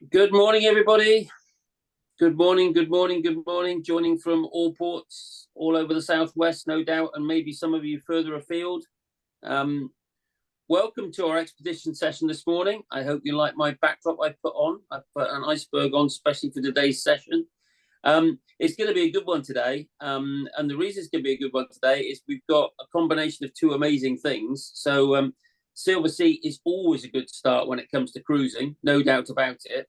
Good morning, everybody. Good morning, good morning, good morning. Joining from all ports all over the southwest, no doubt, and maybe some of you further afield. Welcome to our expedition session this morning. I hope you like my backdrop I put on. I put an iceberg on, especially for today's session. It's going to be a good one today. And the reason it's going to be a good one today is we've got a combination of two amazing things. So Silversea is always a good start when it comes to cruising, no doubt about it.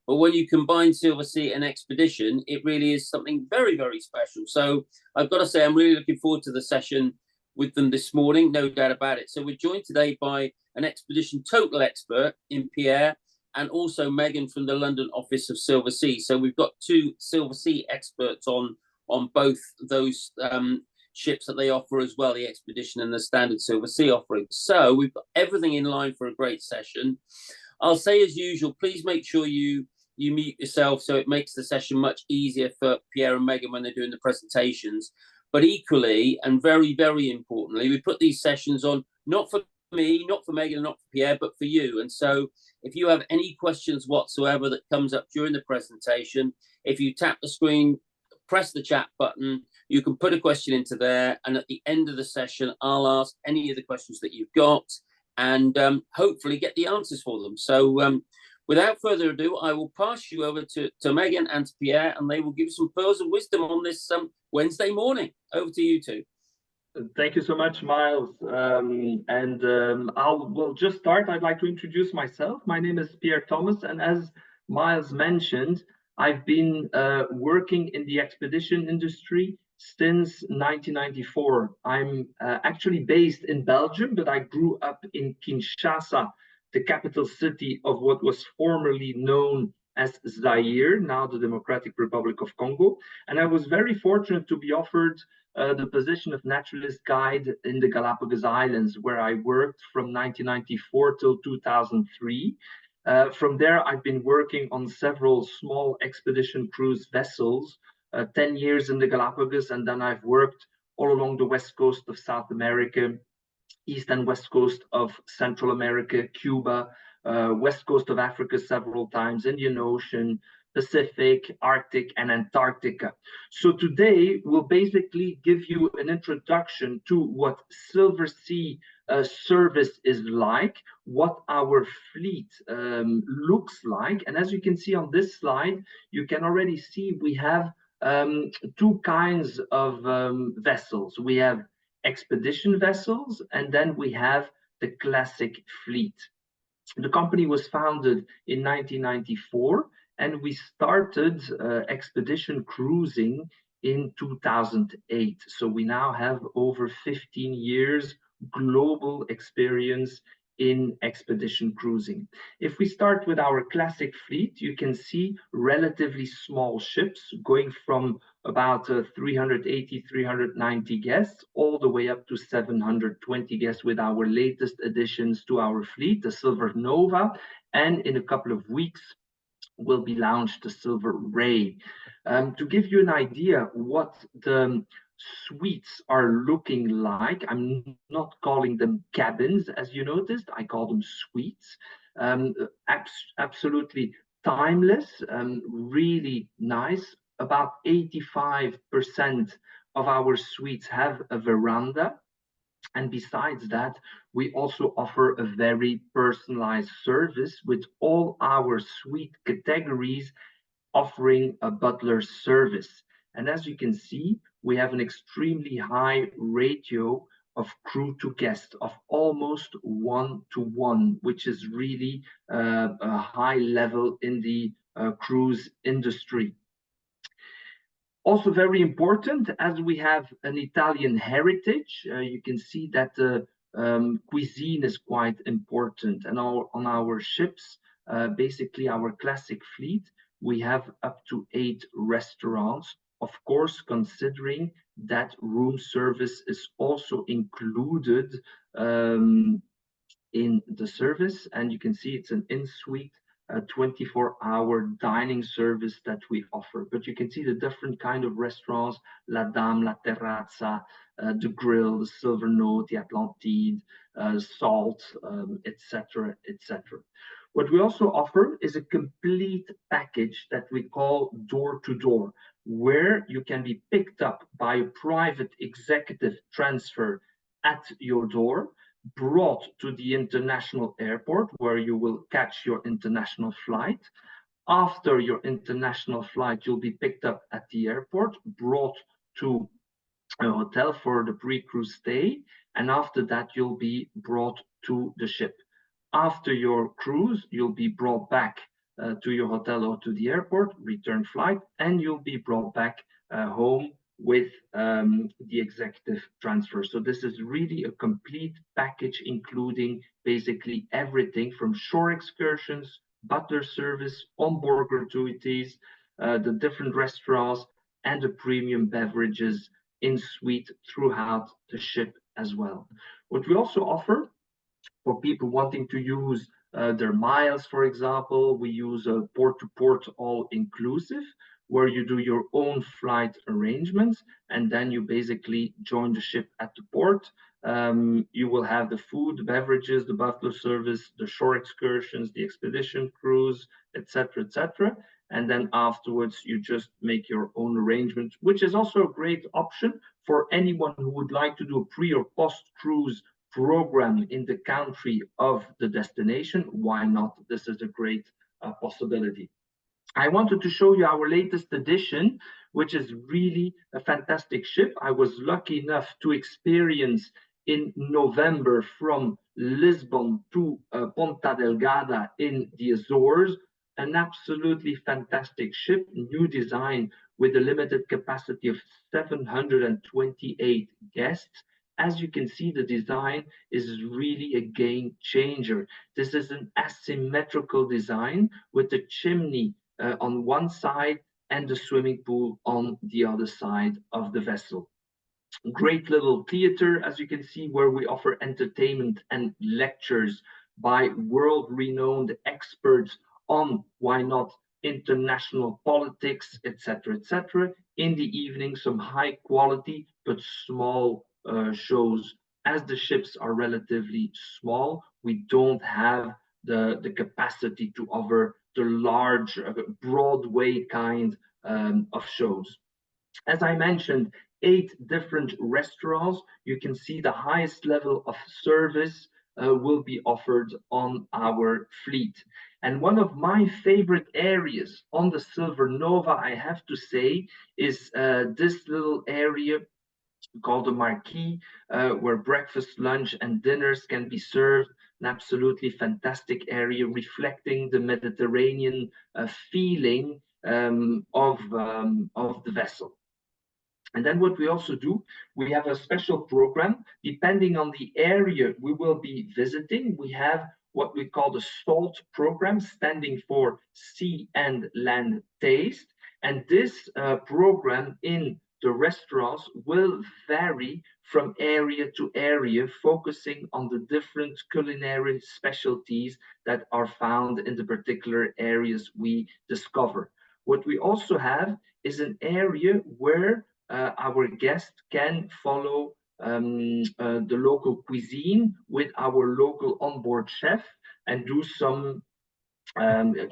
But when you combine Silversea and expedition, it really is something very, very special. So I've got to say, I'm really looking forward to the session with them this morning, no doubt about it. So we're joined today by an expedition total expert in Pierre, and also Megan from the London office of Silversea. So we've got two Silversea experts on both those ships that they offer as well, the expedition and the standard Silversea offering. So we've got everything in line for a great session. I'll say as usual, please make sure you mute yourself so it makes the session much easier for Pierre and Megan when they're doing the presentations. But equally, and very, very importantly, we put these sessions on not for me, not for Megan, not for Pierre, but for you. And so if you have any questions whatsoever that comes up during the presentation, if you tap the screen, press the chat button, you can put a question into there. And at the end of the session, I'll ask any of the questions that you've got and hopefully get the answers for them. So without further ado, I will pass you over to Megan and to Pierre, and they will give some pearls of wisdom on this Wednesday morning. Over to you two. Thank you so much, Miles. We'll just start. I'd like to introduce myself. My name is Pierre Thomas, and as Miles mentioned, I've been working in the expedition industry since 1994. I'm actually based in Belgium, but I grew up in Kinshasa, the capital city of what was formerly known as Zaire, now the Democratic Republic of Congo. And I was very fortunate to be offered the position of naturalist guide in the Galapagos Islands, where I worked from 1994 till 2003. From there, I've been working on several small expedition cruise vessels, 10 years in the Galapagos, and then I've worked all along the west coast of South America, east and west coast of Central America, Cuba, west coast of Africa several times, Indian Ocean, Pacific, Arctic, and Antarctica. So today we'll basically give you an introduction to what Silversea service is like, what our fleet looks like. And as you can see on this slide, you can already see we have two kinds of vessels. We have expedition vessels, and then we have the classic fleet. The company was founded in 1994, and we started expedition cruising in 2008. So we now have over 15 years global experience in expedition cruising. If we start with our classic fleet, you can see relatively small ships going from about 380, 390 guests, all the way up to 720 guests with our latest additions to our fleet, the Silver Nova, and in a couple of weeks will be launched the Silver Ray. To give you an idea what the suites are looking like, I'm not calling them cabins, as you noticed, I call them suites. Absolutely timeless, really nice. About 85% of our suites have a veranda. And besides that, we also offer a very personalized service with all our suite categories offering a butler service. And as you can see, we have an extremely high ratio of crew to guest of almost 1-to-1, which is really a high level in the cruise industry. Also very important, as we have an Italian heritage, you can see that the cuisine is quite important. And on our ships, basically our classic fleet, we have up to 8 restaurants, of course, considering that room service is also included in the service. And you can see it's an in-suite 24-hour dining service that we offer. But you can see the different kind of restaurants: La Dame, La Terrazza, the Grill, the Silver Note, the Atlantide, Salt, etc., etc. What we also offer is a complete package that we call door to door, where you can be picked up by a private executive transfer at your door, brought to the international airport where you will catch your international flight. After your international flight, you'll be picked up at the airport, brought to a hotel for the pre-cruise stay, and after that, you'll be brought to the ship. After your cruise, you'll be brought back to your hotel or to the airport, return flight, and you'll be brought back home with the executive transfer. So this is really a complete package, including basically everything from shore excursions, butler service, onboard gratuities, the different restaurants, and the premium beverages in suite throughout the ship as well. What we also offer for people wanting to use their miles, for example, we use a port-to-port all-inclusive, where you do your own flight arrangements, and then you basically join the ship at the port. You will have the food, the beverages, the butler service, the shore excursions, the expedition cruise, etc., etc. And then afterwards, you just make your own arrangement, which is also a great option for anyone who would like to do a pre or post-cruise program in the country of the destination. Why not? This is a great possibility. I wanted to show you our latest edition, which is really a fantastic ship. I was lucky enough to experience in November from Lisbon to Ponta Delgada in the Azores, an absolutely fantastic ship, new design with a limited capacity of 728 guests. As you can see, the design is really a game changer. This is an asymmetrical design with the chimney on one side and the swimming pool on the other side of the vessel. Great little theater, as you can see, where we offer entertainment and lectures by world-renowned experts on, why not, international politics, etc., etc. In the evening, some high quality but small shows. As the ships are relatively small, we don't have the capacity to offer the large Broadway kind of shows. As I mentioned, 8 different restaurants. You can see the highest level of service will be offered on our fleet. And one of my favorite areas on the Silver Nova, I have to say, is this little area called the Marquee, where breakfast, lunch, and dinners can be served. An absolutely fantastic area reflecting the Mediterranean feeling of the vessel. And then what we also do, we have a special program. Depending on the area we will be visiting, we have what we call the SALT program, standing for Sea and Land Taste. And this program in the restaurants will vary from area to area, focusing on the different culinary specialties that are found in the particular areas we discover. What we also have is an area where our guests can follow the local cuisine with our local onboard chef and do some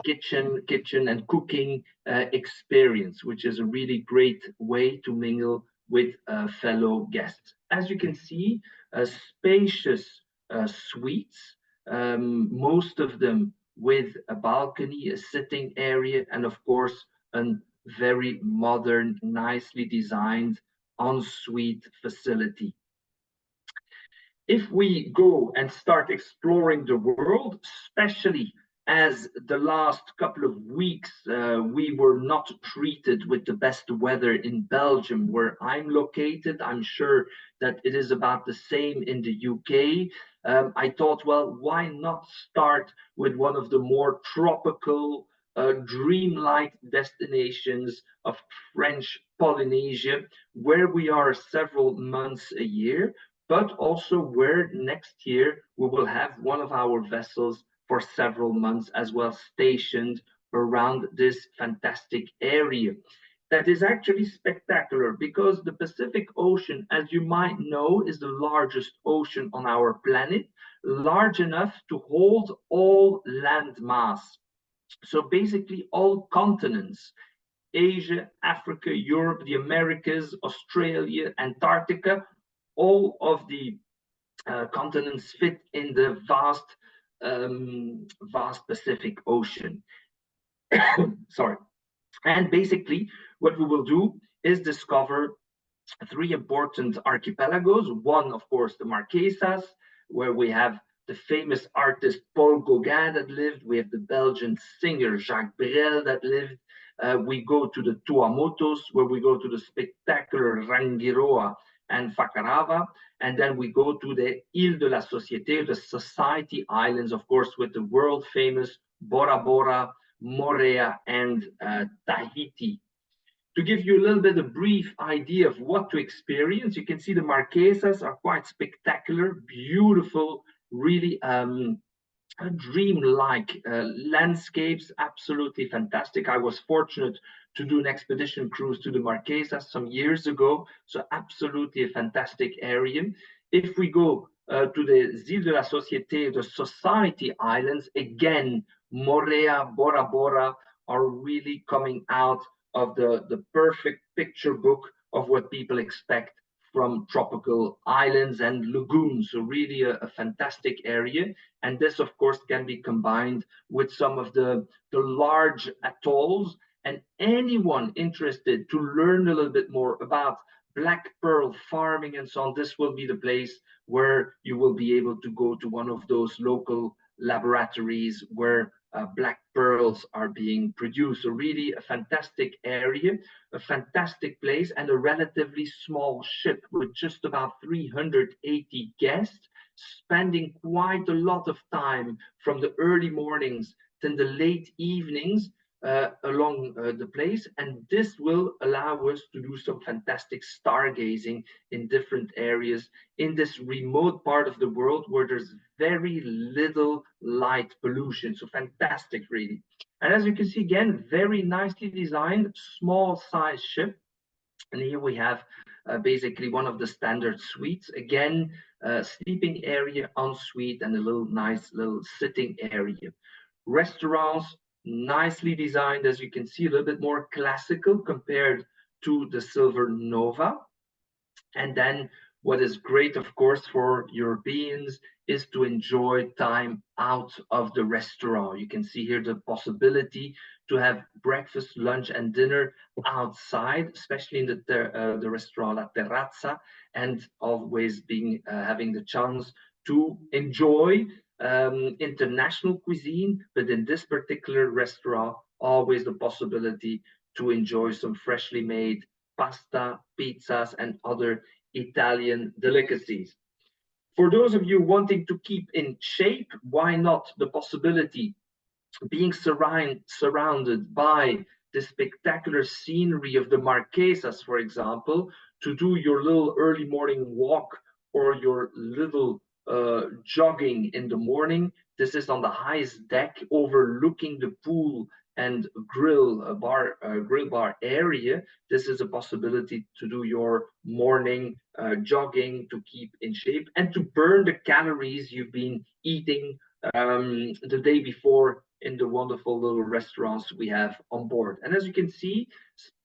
kitchen and cooking experience, which is a really great way to mingle with fellow guests. As you can see, spacious suites, most of them with a balcony, a sitting area, and of course, a very modern, nicely designed ensuite facility. If we go and start exploring the world, especially as the last couple of weeks we were not treated with the best weather in Belgium, where I'm located. I'm sure that it is about the same in the UK. I thought, well, why not start with one of the more tropical, dreamlike destinations of French Polynesia, where we are several months a year, but also where next year we will have one of our vessels for several months as well, stationed around this fantastic area. That is actually spectacular, because the Pacific Ocean, as you might know, is the largest ocean on our planet, large enough to hold all land mass. So basically all continents, Asia, Africa, Europe, the Americas, Australia, Antarctica, all of the continents fit in the vast Pacific Ocean. Sorry. And basically, what we will do is discover three important archipelagos. One, of course, the Marquesas, where we have the famous artist Paul Gauguin that lived. We have the Belgian singer Jacques Brel that lived. We go to the Tuamotus, where we go to the spectacular Rangiroa and Fakarava. And then we go to the Île de la Société, the Society Islands, of course, with the world famous Bora Bora, Moorea, and Tahiti. To give you a little bit of brief idea of what to experience, you can see the Marquesas are quite spectacular, beautiful, really dream-like landscapes, absolutely fantastic. I was fortunate to do an expedition cruise to the Marquesas some years ago, so absolutely a fantastic area. If we go to the Îles de la Société, the Society Islands, again, Moorea, Bora Bora are really coming out of the perfect picture book of what people expect from tropical islands and lagoons. So really a fantastic area. And this, of course, can be combined with some of the large atolls. And anyone interested to learn a little bit more about black pearl farming and so on, this will be the place where you will be able to go to one of those local laboratories where black pearls are being produced. So really a fantastic area, a fantastic place, and a relatively small ship with just about 380 guests, spending quite a lot of time from the early mornings to the late evenings along the place. And this will allow us to do some fantastic stargazing in different areas in this remote part of the world where there's very little light pollution. So fantastic, really. And as you can see, again, very nicely designed, small size ship. And here we have basically one of the standard suites. Again, sleeping area, ensuite, and a little nice little sitting area. Restaurants, nicely designed, as you can see, a little bit more classical compared to the Silver Nova. And then what is great, of course, for Europeans is to enjoy time out of the restaurant. You can see here the possibility to have breakfast, lunch, and dinner outside, especially in the restaurant La Terrazza, and always being having the chance to enjoy international cuisine, but in this particular restaurant, always the possibility to enjoy some freshly made pasta, pizzas, and other Italian delicacies. For those of you wanting to keep in shape, why not the possibility being surrounded by the spectacular scenery of the Marquesas, for example, to do your little early morning walk or your little jogging in the morning. This is on the highest deck overlooking the pool and grill bar area. This is a possibility to do your morning jogging to keep in shape and to burn the calories you've been eating the day before in the wonderful little restaurants we have on board. And as you can see,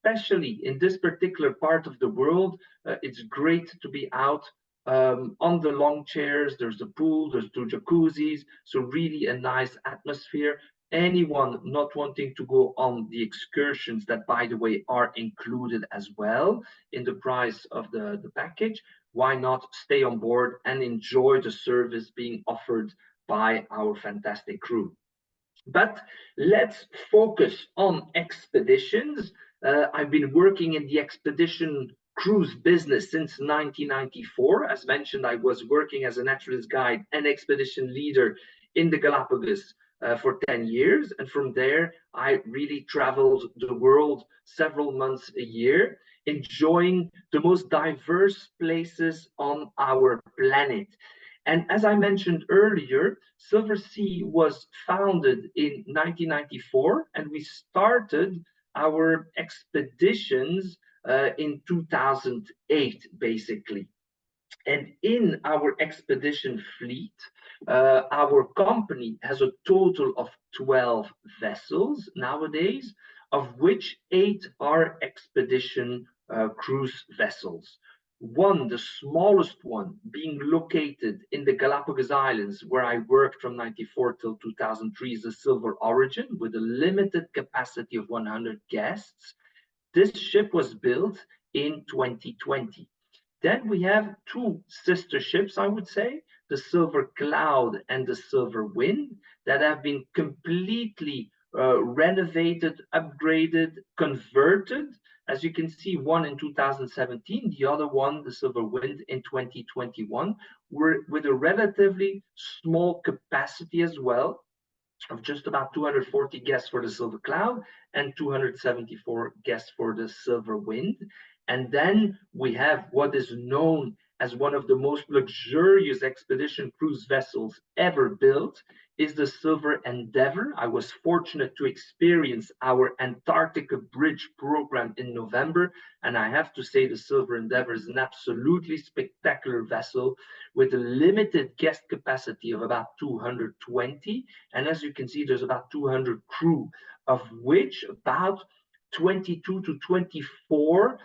especially in this particular part of the world, it's great to be out on the long chairs. There's the pool, there's two jacuzzis, so really a nice atmosphere. Anyone not wanting to go on the excursions that, by the way, are included as well in the price of the package, why not stay on board and enjoy the service being offered by our fantastic crew? But let's focus on expeditions. I've been working in the expedition cruise business since 1994. As mentioned, I was working as a naturalist guide and expedition leader in the Galapagos for 10 years. And from there, I really traveled the world several months a year, enjoying the most diverse places on our planet. And as I mentioned earlier, Silversea was founded in 1994, and we started our expeditions in 2008, basically. And in our expedition fleet, Our company has a total of 12 vessels nowadays, of which 8 are expedition cruise vessels. One, the smallest one, being located in the Galapagos Islands, where I worked from 94 till 2003, is the Silver Origin, with a limited capacity of 100 guests. This ship was built in 2020. Then we have two sister ships, I would say, the Silver Cloud and the Silver Wind, that have been completely renovated, upgraded, converted. As you can see, one in 2017, the other one, the Silver Wind, in 2021, were with a relatively small capacity as well, of just about 240 guests for the Silver Cloud and 274 guests for the Silver Wind. And then we have what is known as one of the most luxurious expedition cruise vessels ever built, is the Silver Endeavour. I was fortunate to experience our Antarctica Bridge program in November, and I have to say the Silver Endeavour is an absolutely spectacular vessel with a limited guest capacity of about 220. And as you can see, there's about 200 crew, of which about 22 to 24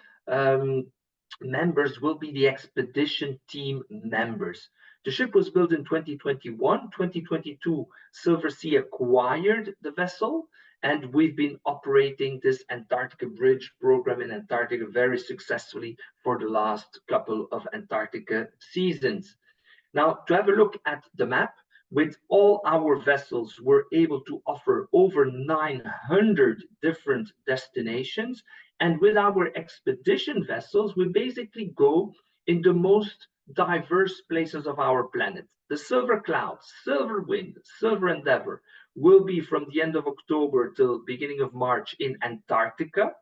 members will be the expedition team members. The ship was built in 2021. 2022, Silversea acquired the vessel, and we've been operating this Antarctica Bridge program in Antarctica very successfully for the last couple of Antarctica seasons. Now, to have a look at the map, with all our vessels, we're able to offer over 900 different destinations. And with our expedition vessels, we basically go in the most diverse places of our planet. The Silver Cloud, Silver Wind, Silver Endeavour will be from the end of October till beginning of March in Antarctica.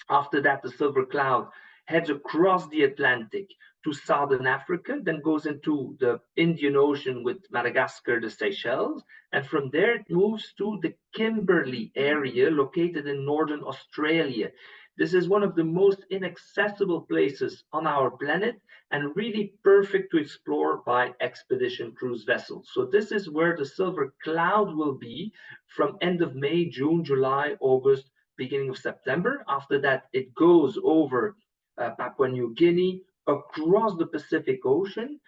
After that, the Silver Cloud heads across the Atlantic to Southern Africa, then goes into the Indian Ocean with Madagascar, the Seychelles, and from there it moves to the Kimberley area located in northern Australia. This is one of the most inaccessible places on our planet and really perfect to explore by expedition cruise vessels. So this is where the Silver Cloud will be from end of May, June, July, August, beginning of September. After that, it goes over Papua New Guinea, across the Pacific Ocean,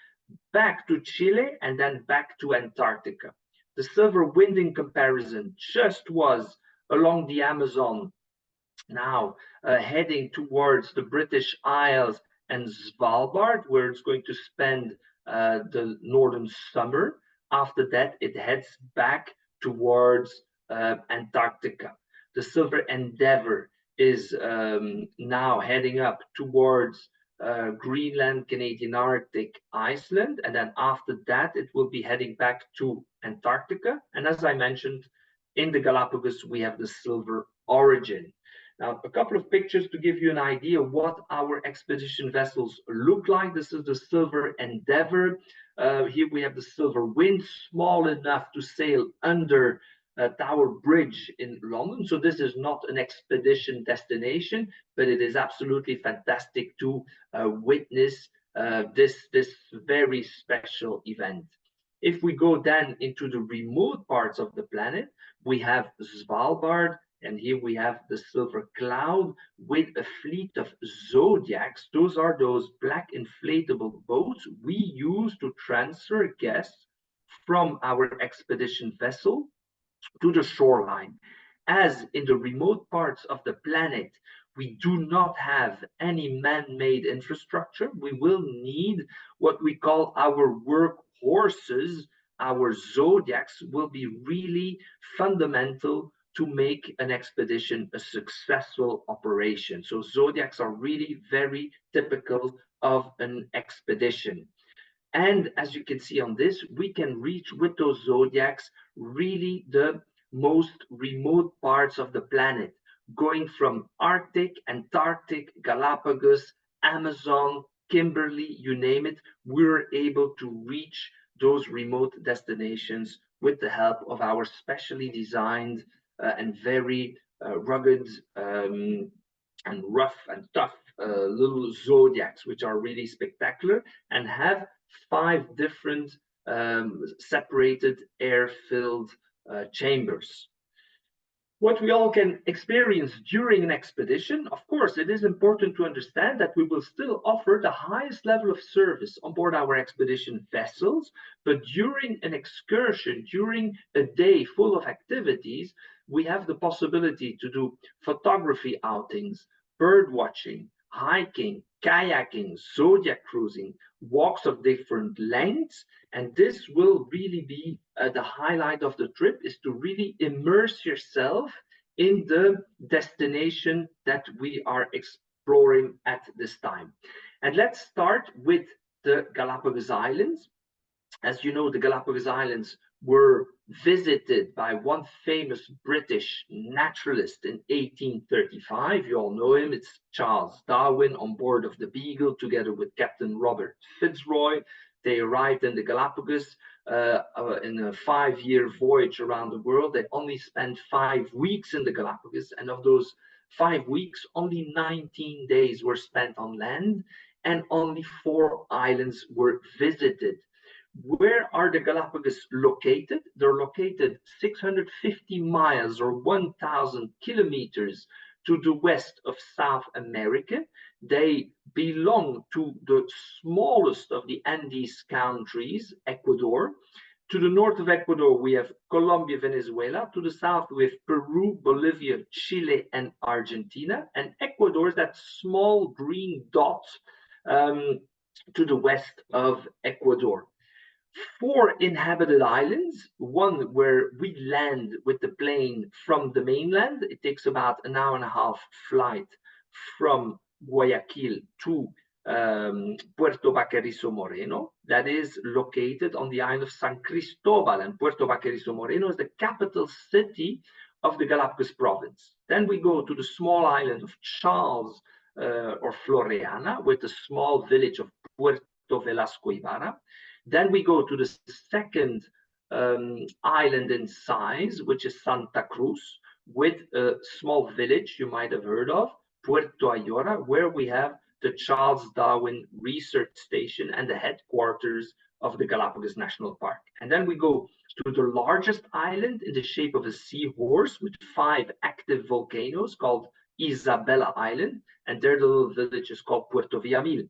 back to Chile, and then back to Antarctica. The Silver Wind, in comparison, just was along the Amazon, now heading towards the British Isles and Svalbard, where it's going to spend the northern summer. After that, it heads back towards Antarctica. The Silver Endeavour is now heading up towards Greenland, Canadian Arctic, Iceland, and then after that it will be heading back to Antarctica. And as I mentioned, in the Galapagos we have the Silver Origin. Now, a couple of pictures to give you an idea of what our expedition vessels look like. This is the Silver Endeavour. Here we have the Silver Wind, small enough to sail under Tower Bridge in London. So this is not an expedition destination, but it is absolutely fantastic to witness this very special event. If we go then into the remote parts of the planet, we have Svalbard, and here we have the Silver Cloud with a fleet of Zodiacs. Those are those black inflatable boats we use to transfer guests from our expedition vessel to the shoreline. As in the remote parts of the planet, we do not have any man-made infrastructure. We will need what we call our workhorses. Our Zodiacs will be really fundamental to make an expedition a successful operation. So Zodiacs are really very typical of an expedition. And as you can see on this, we can reach with those Zodiacs really the most remote parts of the planet, going from Arctic, Antarctic, Galapagos, Amazon, Kimberley, you name it. We're able to reach those remote destinations with the help of our specially designed and very rugged and rough and tough little Zodiacs, which are really spectacular and have 5 different separated air-filled chambers. What we all can experience during an expedition, of course, it is important to understand that we will still offer the highest level of service on board our expedition vessels, but during an excursion, during a day full of activities, we have the possibility to do photography outings, bird watching, hiking, kayaking, zodiac cruising, walks of different lengths, and this will really be the highlight of the trip, is to really immerse yourself in the destination that we are exploring at this time. And let's start with the Galapagos Islands. As you know, the Galapagos Islands were visited by one famous British naturalist in 1835. You all know him. It's Charles Darwin on board of the Beagle together with Captain Robert Fitzroy. They arrived in the Galapagos in a 5-year voyage around the world. They only spent 5 weeks in the Galapagos, and of those 5 weeks, only 19 days were spent on land, and only 4 islands were visited. Where are the Galapagos located? They're located 650 miles or 1,000 kilometers to the west of South America. They belong to the smallest of the Andes countries, Ecuador. To the north of Ecuador, we have Colombia, Venezuela. To the south, we have Peru, Bolivia, Chile, and Argentina. And Ecuador is that small green dot to the west of Ecuador. 4 inhabited islands, one where we land with the plane from the mainland. It takes about an hour and a half flight from Guayaquil to Puerto Baquerizo Moreno. That is located on the island of San Cristobal, and Puerto Baquerizo Moreno is the capital city of the Galapagos province. Then we go to the small island of Charles or Floreana with the small village of Puerto Velasco Ibarra. Then we go to the second island in size, which is Santa Cruz, with a small village you might have heard of, Puerto Ayora, where we have the Charles Darwin Research Station and the headquarters of the Galapagos National Park. And then we go to the largest island in the shape of a seahorse with 5 active volcanoes called Isabella Island, and their little village is called Puerto Villamil.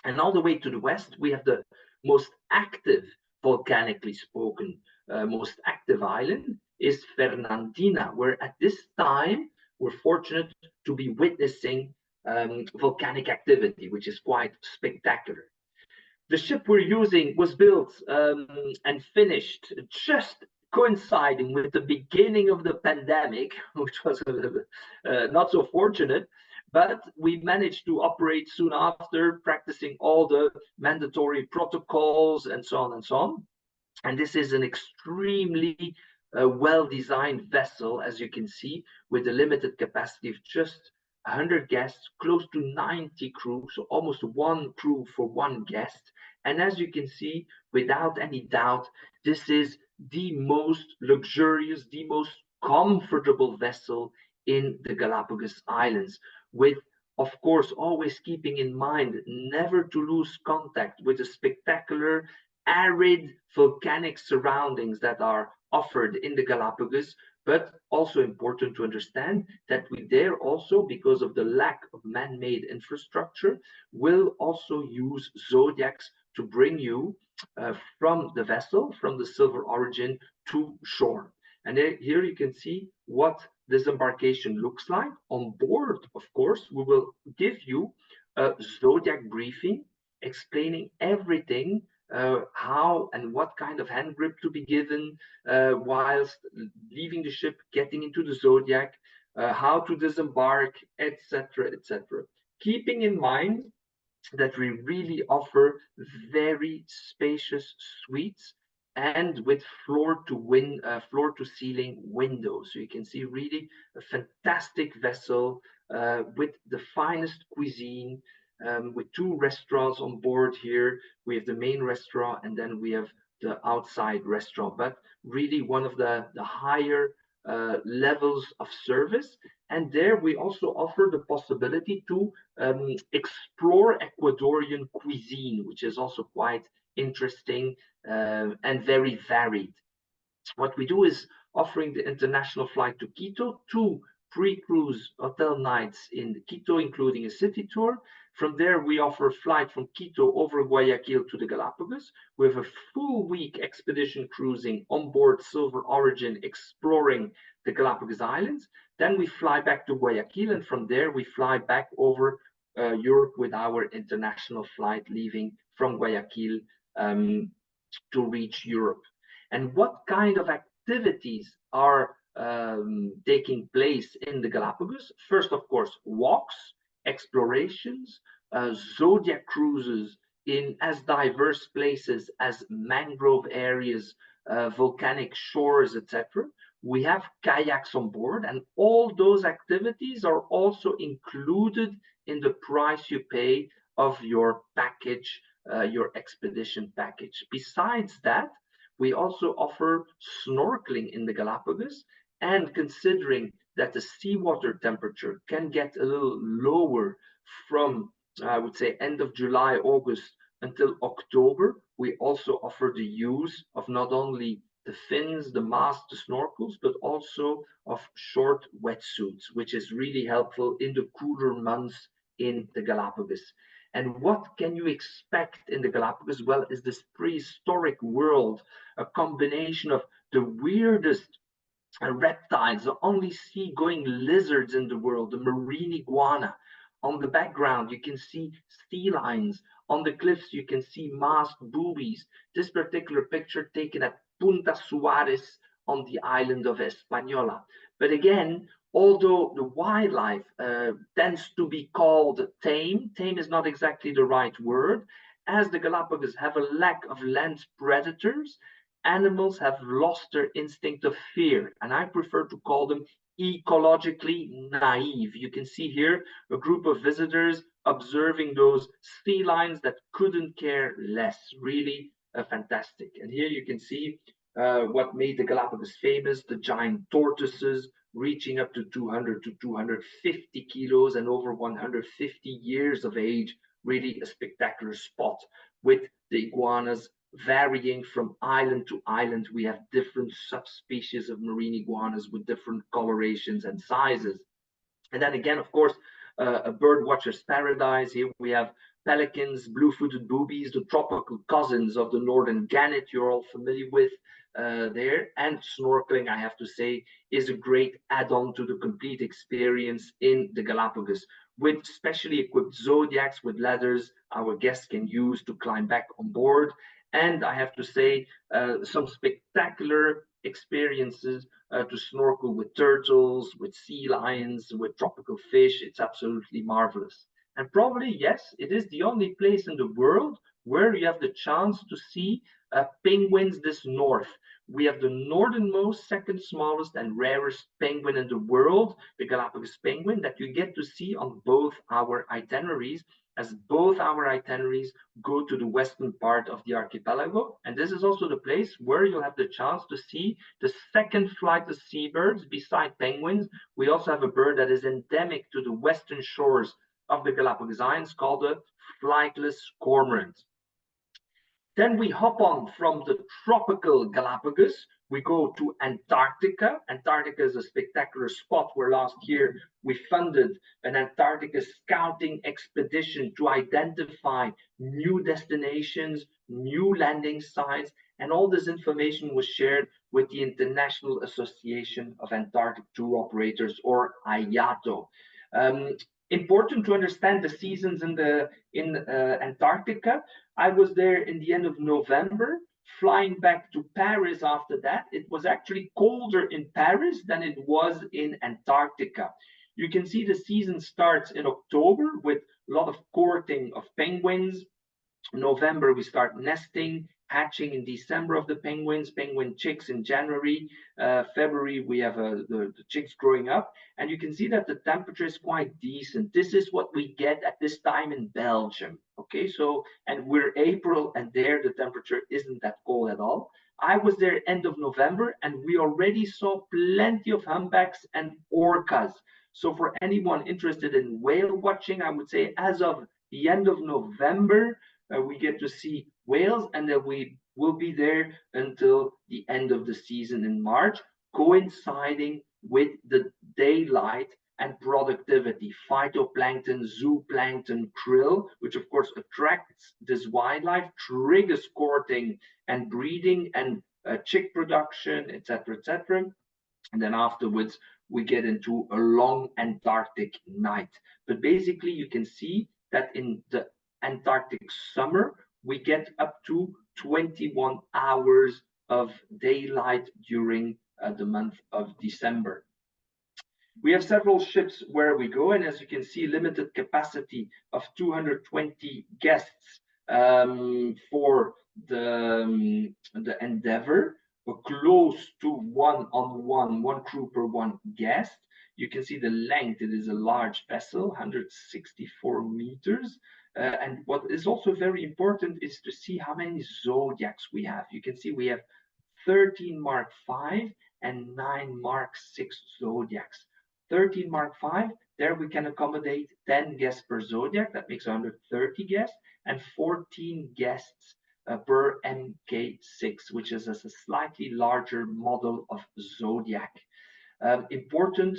And all the way to the west, we have the most active, volcanically spoken, most active island is Fernandina, where at this time we're fortunate to be witnessing volcanic activity, which is quite spectacular. The ship we're using was built and finished just coinciding with the beginning of the pandemic, which was not so fortunate. But we managed to operate soon after, practicing all the mandatory protocols and so on and so on. And this is an extremely well-designed vessel, as you can see, with a limited capacity of just 100 guests, close to 90 crew, so almost 1 crew for 1 guest. And as you can see, without any doubt, this is the most luxurious, the most comfortable vessel in the Galapagos Islands, with, of course, always keeping in mind never to lose contact with the spectacular arid volcanic surroundings that are offered in the Galapagos, but also important to understand that we there also, because of the lack of man-made infrastructure, will also use zodiacs to bring you from the vessel, from the Silver Origin to shore. And here you can see what this embarkation looks like. On board, of course, we will give you a zodiac briefing explaining everything, how and what kind of hand grip to be given whilst leaving the ship, getting into the zodiac, how to disembark, etc., etc. Keeping in mind that we really offer very spacious suites and with floor to ceiling windows. So you can see really a fantastic vessel with the finest cuisine, with 2 restaurants on board here. We have the main restaurant and then we have the outside restaurant, but really one of the higher levels of service. And there we also offer the possibility to explore Ecuadorian cuisine, which is also quite interesting, and very varied. What we do is offering the international flight to Quito, 2 pre-cruise hotel nights in Quito, including a city tour. From there, we offer a flight from Quito over Guayaquil to the Galapagos. We have a full week expedition cruising on board Silver Origin, exploring the Galapagos Islands. Then we fly back to Guayaquil, and from there, we fly back over Europe with our international flight leaving from Guayaquil to reach Europe. And what kind of activities are taking place in the Galapagos? First, of course, walks, explorations, zodiac cruises in as diverse places as mangrove areas, volcanic shores, etc. We have kayaks on board, and all those activities are also included in the price you pay of your package, your expedition package. Besides that, we also offer snorkeling in the Galapagos, and considering that the seawater temperature can get a little lower from, I would say, end of July, August until October, we also offer the use of not only the fins, the masks, the snorkels, but also of short wetsuits, which is really helpful in the cooler months in the Galapagos. And what can you expect in the Galapagos? Well, is this prehistoric world, a combination of the weirdest reptiles, the only sea-going lizards in the world, the marine iguana. On the background, you can see sea lions. On the cliffs, you can see masked boobies. This particular picture taken at Punta Suarez on the island of Española. But again, although the wildlife tends to be called tame is not exactly the right word, as the Galapagos have a lack of land predators, animals have lost their instinct of fear, and I prefer to call them ecologically naive. You can see here a group of visitors observing those sea lions that couldn't care less. Really fantastic. And here you can see what made the Galapagos famous, the giant tortoises reaching up to 200 to 250 kilos and over 150 years of age. Really a spectacular spot, with the iguanas varying from island to island. We have different subspecies of marine iguanas with different colorations and sizes. And then again, of course, a bird watcher's paradise. Here we have pelicans, blue-footed boobies, the tropical cousins of the northern gannet you're all familiar with there. And snorkeling, I have to say, is a great add-on to the complete experience in the Galapagos, with specially equipped zodiacs with ladders our guests can use to climb back on board. And I have to say, some spectacular experiences to snorkel with turtles, with sea lions, with tropical fish. It's absolutely marvelous. And probably, yes, it is the only place in the world where you have the chance to see penguins this north. We have the northernmost, second smallest and rarest penguin in the world, the Galapagos penguin, that you get to see on both our itineraries, as both our itineraries go to the western part of the archipelago. And this is also the place where you'll have the chance to see the second flight of seabirds beside penguins. We also have a bird that is endemic to the western shores of the Galapagos Islands called the flightless cormorant. Then we hop on from the tropical Galapagos. We go to Antarctica. Antarctica is a spectacular spot where last year we funded an Antarctica scouting expedition to identify new destinations, new landing sites, and all this information was shared with the International Association of Antarctic Tour Operators, or IATO. Important to understand the seasons in Antarctica. I was there in the end of November, flying back to Paris after that. It was actually colder in Paris than it was in Antarctica. You can see the season starts in October with a lot of courting of penguins. November, we start nesting, hatching in December of the penguins, penguin chicks in January. February, we have the chicks growing up. And you can see that the temperature is quite decent. This is what we get at this time in Belgium. Okay, so, and we're April, and there the temperature isn't that cold at all. I was there end of November, and we already saw plenty of humpbacks and orcas. So for anyone interested in whale watching, I would say as of the end of November, we get to see Wales, and then we will be there until the end of the season in March, coinciding with the daylight and productivity, phytoplankton, zooplankton, krill, which of course attracts this wildlife, triggers courting and breeding and chick production, etc., etc. And then afterwards, we get into a long Antarctic night. But basically, you can see that in the Antarctic summer, we get up to 21 hours of daylight during the month of December. We have several ships where we go, and as you can see, limited capacity of 220 guests for the Endeavour. We're close to one crew per one guest. You can see the length. It is a large vessel, 164 meters. And what is also very important is to see how many zodiacs we have. You can see we have 13 Mark V and 9 Mark VI zodiacs. 13 Mark V, there we can accommodate 10 guests per zodiac. That makes 130 guests, and 14 guests per MK6, which is a slightly larger model of zodiac. Important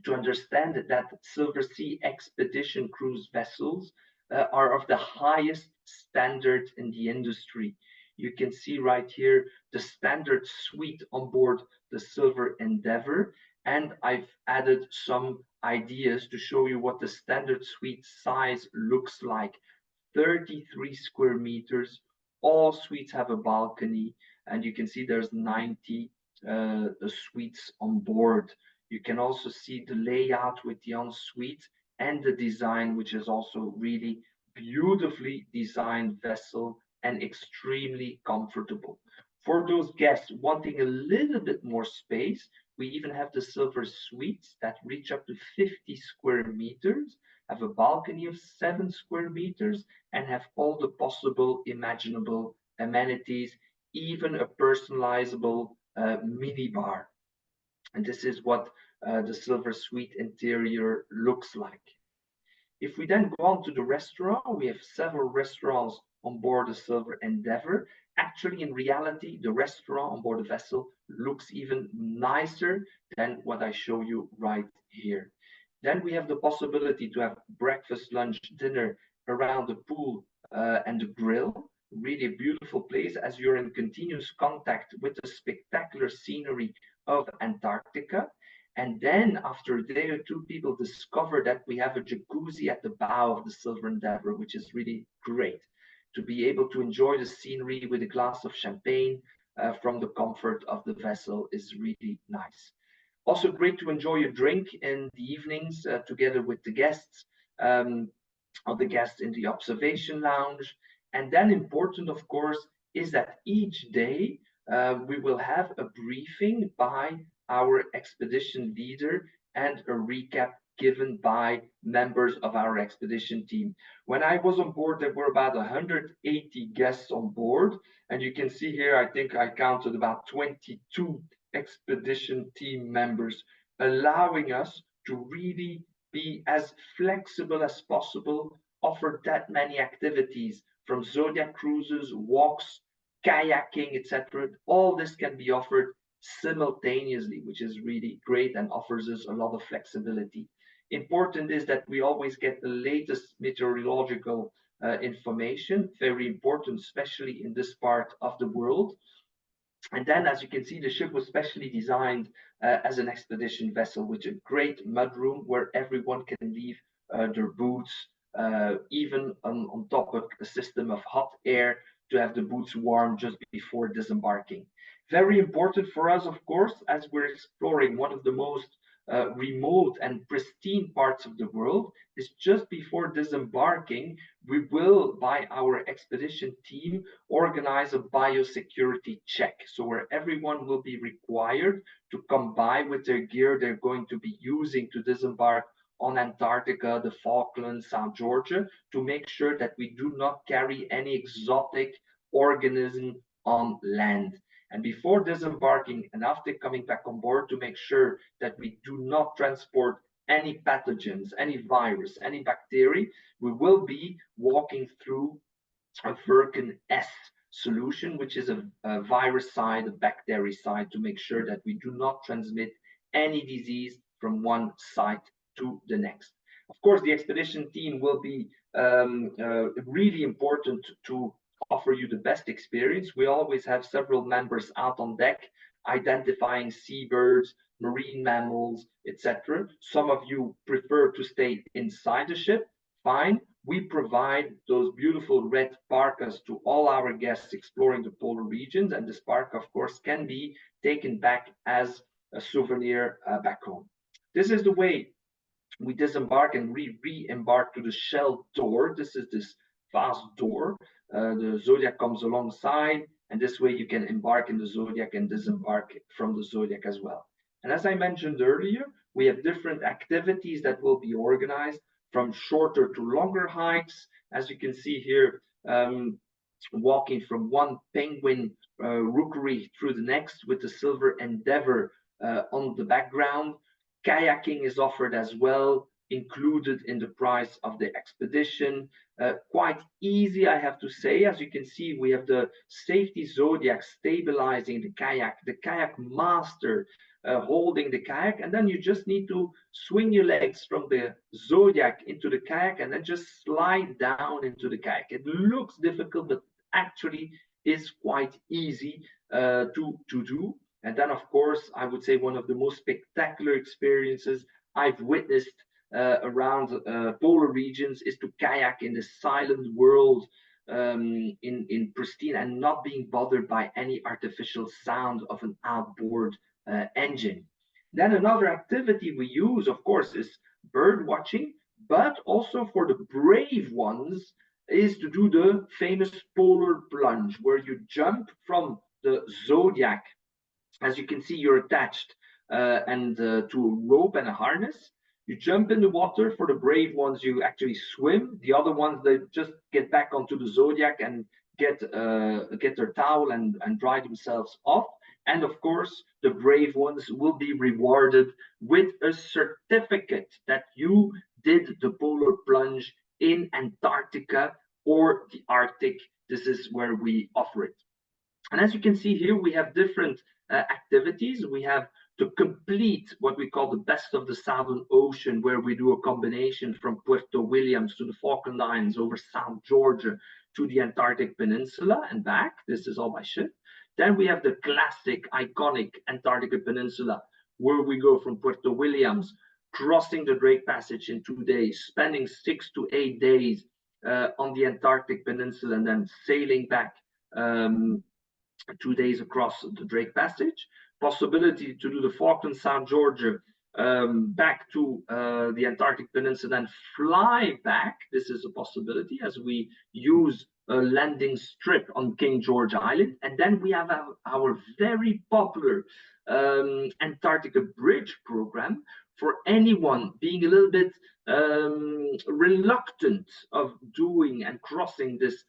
to understand that Silversea expedition cruise vessels are of the highest standard in the industry. You can see right here the standard suite on board the Silver Endeavour, and I've added some ideas to show you what the standard suite size looks like. 33 square meters. All suites have a balcony, and you can see there's 90 suites on board. You can also see the layout with the ensuite and the design, which is also really beautifully designed vessel and extremely comfortable. For those guests wanting a little bit more space, we even have the silver suites that reach up to 50 square meters, have a balcony of 7 square meters, and have all the possible imaginable amenities, even a personalizable mini bar. And this is what the silver suite interior looks like. If we then go on to the restaurant, we have several restaurants on board the Silver Endeavour. Actually, in reality, the restaurant on board the vessel looks even nicer than what I show you right here. Then we have the possibility to have breakfast, lunch, dinner around the pool and the grill. Really a beautiful place as you're in continuous contact with the spectacular scenery of Antarctica. And then after a day or two, people discover that we have a jacuzzi at the bow of the Silver Endeavour, which is really great. To be able to enjoy the scenery with a glass of champagne from the comfort of the vessel is really nice. Also great to enjoy a drink in the evenings together with the guests, or the guests in the observation lounge. And then important, of course, is that each day we will have a briefing by our expedition leader and a recap given by members of our expedition team. When I was on board, there were about 180 guests on board. And you can see here, I think I counted about 22 expedition team members, allowing us to really be as flexible as possible, offer that many activities from zodiac cruises, walks, kayaking, etc. All this can be offered simultaneously, which is really great and offers us a lot of flexibility. Important is that we always get the latest meteorological information, very important, especially in this part of the world. And then, as you can see, the ship was specially designed as an expedition vessel with a great mudroom where everyone can leave their boots, even on top of a system of hot air to have the boots warm just before disembarking. Very important for us, of course, as we're exploring one of the most remote and pristine parts of the world, is just before disembarking, we will, by our expedition team, organize a biosecurity check. So where everyone will be required to come by with their gear they're going to be using to disembark on Antarctica, the Falklands, South Georgia, to make sure that we do not carry any exotic organism on land. And before disembarking and after coming back on board, to make sure that we do not transport any pathogens, any virus, any bacteria, we will be walking through Virkin S solution, which is a virusicide, a bactericide, to make sure that we do not transmit any disease from one site to the next. Of course, the expedition team will be really important to offer you the best experience. We always have several members out on deck identifying seabirds, marine mammals, etc. Some of you prefer to stay inside the ship. Fine. We provide those beautiful red parkas to all our guests exploring the polar regions, and this parka, of course, can be taken back as a souvenir back home. This is the way we disembark and re-embark to the shell door. This is this vast door. The Zodiac comes alongside, and this way you can embark in the Zodiac and disembark from the Zodiac as well. And as I mentioned earlier, we have different activities that will be organized from shorter to longer hikes. As you can see here, walking from one penguin rookery through the next with the Silver Endeavor on the background. Kayaking is offered as well, included in the price of the expedition. Quite easy, I have to say. As you can see, we have the safety Zodiac stabilizing the kayak master holding the kayak, and then you just need to swing your legs from the Zodiac into the kayak and then just slide down into the kayak. It looks difficult, but actually is quite easy to do. And then, of course, I would say one of the most spectacular experiences I've witnessed around polar regions is to kayak in the silent world in pristine and not being bothered by any artificial sound of an outboard engine. Then another activity we use, of course, is bird watching, but also for the brave ones is to do the famous polar plunge, where you jump from the Zodiac. As you can see, you're attached and to a rope and a harness. You jump in the water. For the brave ones, you actually swim. The other ones, they just get back onto the Zodiac and get their towel and dry themselves off. And of course, the brave ones will be rewarded with a certificate that you did the polar plunge in Antarctica or the Arctic. This is where we offer it. And as you can see here, we have different activities. We have to complete what we call the best of the Southern Ocean, where we do a combination from Puerto Williams to the Falkland Islands over South Georgia to the Antarctic Peninsula and back. This is all by ship. Then we have the classic, iconic Antarctica Peninsula, where we go from Puerto Williams, crossing the Drake Passage in 2 days, spending 6 to 8 days on the Antarctic Peninsula, and then sailing back 2 days across the Drake Passage. Possibility to do the Falkland, South Georgia, back to the Antarctic Peninsula and fly back. This is a possibility as we use a landing strip on King George Island. And then we have our very popular Antarctica Bridge program for anyone being a little bit reluctant of doing and crossing this